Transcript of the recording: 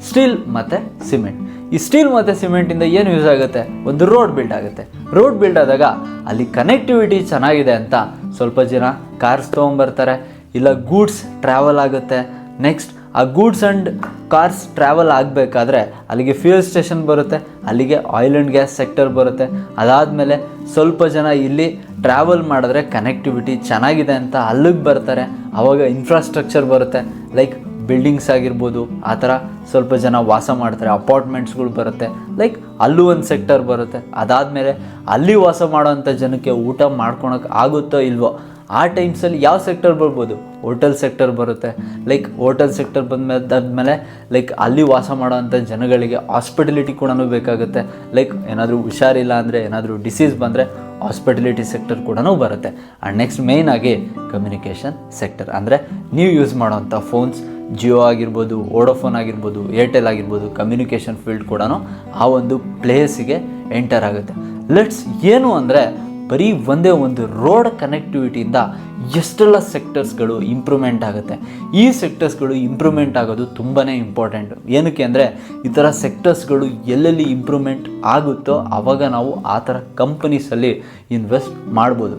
Steel ಮತ್ತು cement. ಈ steel ಮತ್ತು ಸಿಮೆಂಟಿಂದ ಏನು ಯೂಸ್ ಆಗುತ್ತೆ, ಒಂದು ರೋಡ್ ಬಿಲ್ಡ್ ಆಗುತ್ತೆ. ರೋಡ್ ಬಿಲ್ಡ್ ಆದಾಗ ಅಲ್ಲಿ ಕನೆಕ್ಟಿವಿಟಿ ಚೆನ್ನಾಗಿದೆ ಅಂತ ಸ್ವಲ್ಪ ಜನ ಕಾರ್ಸ್ ತೊಗೊಂಬರ್ತಾರೆ, ಇಲ್ಲ ಗೂಡ್ಸ್ ಟ್ರಾವೆಲ್ ಆಗುತ್ತೆ. ನೆಕ್ಸ್ಟ್ ಆ ಗೂಡ್ಸ್ ಆ್ಯಂಡ್ ಕಾರ್ಸ್ ಟ್ರಾವೆಲ್ ಆಗಬೇಕಾದ್ರೆ ಅಲ್ಲಿಗೆ ಫ್ಯೂಯಲ್ ಸ್ಟೇಷನ್ ಬರುತ್ತೆ, ಅಲ್ಲಿಗೆ ಆಯಿಲ್ ಆ್ಯಂಡ್ ಗ್ಯಾಸ್ ಸೆಕ್ಟರ್ ಬರುತ್ತೆ. ಅದಾದಮೇಲೆ ಸ್ವಲ್ಪ ಜನ ಇಲ್ಲಿ ಟ್ರಾವೆಲ್ ಮಾಡಿದ್ರೆ ಕನೆಕ್ಟಿವಿಟಿ ಚೆನ್ನಾಗಿದೆ ಅಂತ ಅಲ್ಲಿಗೆ ಬರ್ತಾರೆ. ಆವಾಗ ಇನ್ಫ್ರಾಸ್ಟ್ರಕ್ಚರ್ ಬರುತ್ತೆ, ಲೈಕ್ ಬಿಲ್ಡಿಂಗ್ಸ್ ಆಗಿರ್ಬೋದು, ಆ ಥರ ಸ್ವಲ್ಪ ಜನ ವಾಸ ಮಾಡ್ತಾರೆ, ಅಪಾರ್ಟ್ಮೆಂಟ್ಸ್ಗಳು ಬರುತ್ತೆ, ಲೈಕ್ ಅಲ್ಲೂ ಒಂದು ಸೆಕ್ಟರ್ ಬರುತ್ತೆ. ಅದಾದಮೇಲೆ ಅಲ್ಲಿ ವಾಸ ಮಾಡೋವಂಥ ಜನಕ್ಕೆ ಊಟ ಮಾಡ್ಕೊಳಕ್ಕೆ ಆಗುತ್ತೋ ಇಲ್ವೋ, ಆ ಟೈಮ್ಸಲ್ಲಿ ಯಾವ ಸೆಕ್ಟರ್ ಬರ್ಬೋದು, ಹೋಟೆಲ್ ಸೆಕ್ಟರ್ ಬರುತ್ತೆ. ಲೈಕ್ ಹೋಟೆಲ್ ಸೆಕ್ಟರ್ ಬಂದಾದ್ಮೇಲೆ ಲೈಕ್ ಅಲ್ಲಿ ವಾಸ ಮಾಡೋವಂಥ ಜನಗಳಿಗೆ ಹಾಸ್ಪಿಟಲಿಟಿ ಕೂಡ ಬೇಕಾಗುತ್ತೆ. ಲೈಕ್ ಏನಾದರೂ ಹುಷಾರಿಲ್ಲ ಅಂದರೆ, ಏನಾದರೂ ಡಿಸೀಸ್ ಬಂದರೆ ಹಾಸ್ಪಿಟಲಿಟಿ ಸೆಕ್ಟರ್ ಕೂಡ ಬರುತ್ತೆ. ಆ್ಯಂಡ್ ನೆಕ್ಸ್ಟ್ ಮೇಯ್ನಾಗಿ ಕಮ್ಯುನಿಕೇಷನ್ ಸೆಕ್ಟರ್, ಅಂದರೆ ನೀವು ಯೂಸ್ ಮಾಡೋವಂಥ ಫೋನ್ಸ್, ಜಿಯೋ ಆಗಿರ್ಬೋದು, ವೋಡಾಫೋನ್ ಆಗಿರ್ಬೋದು, ಏರ್ಟೆಲ್ ಆಗಿರ್ಬೋದು, ಕಮ್ಯುನಿಕೇಷನ್ ಫೀಲ್ಡ್ ಕೂಡ ಆ ಒಂದು ಪ್ಲೇಸಿಗೆ ಎಂಟರ್ ಆಗುತ್ತೆ. ಲೆಟ್ಸ್ ಏನು ಅಂದರೆ ಬರೀ ಒಂದೇ ಒಂದು ರೋಡ್ ಕನೆಕ್ಟಿವಿಟಿಯಿಂದ ಎಷ್ಟೆಲ್ಲ ಸೆಕ್ಟರ್ಸ್ಗಳು ಇಂಪ್ರೂವ್ಮೆಂಟ್ ಆಗುತ್ತೆ. ಈ ಸೆಕ್ಟರ್ಸ್ಗಳು ಇಂಪ್ರೂವ್ಮೆಂಟ್ ಆಗೋದು ತುಂಬಾ ಇಂಪಾರ್ಟೆಂಟು. ಏನಕ್ಕೆ ಅಂದರೆ ಈ ಥರ ಸೆಕ್ಟರ್ಸ್ಗಳು ಎಲ್ಲೆಲ್ಲಿ ಇಂಪ್ರೂವ್ಮೆಂಟ್ ಆಗುತ್ತೋ ಆವಾಗ ನಾವು ಆ ಥರ ಕಂಪನೀಸಲ್ಲಿ ಇನ್ವೆಸ್ಟ್ ಮಾಡ್ಬೋದು.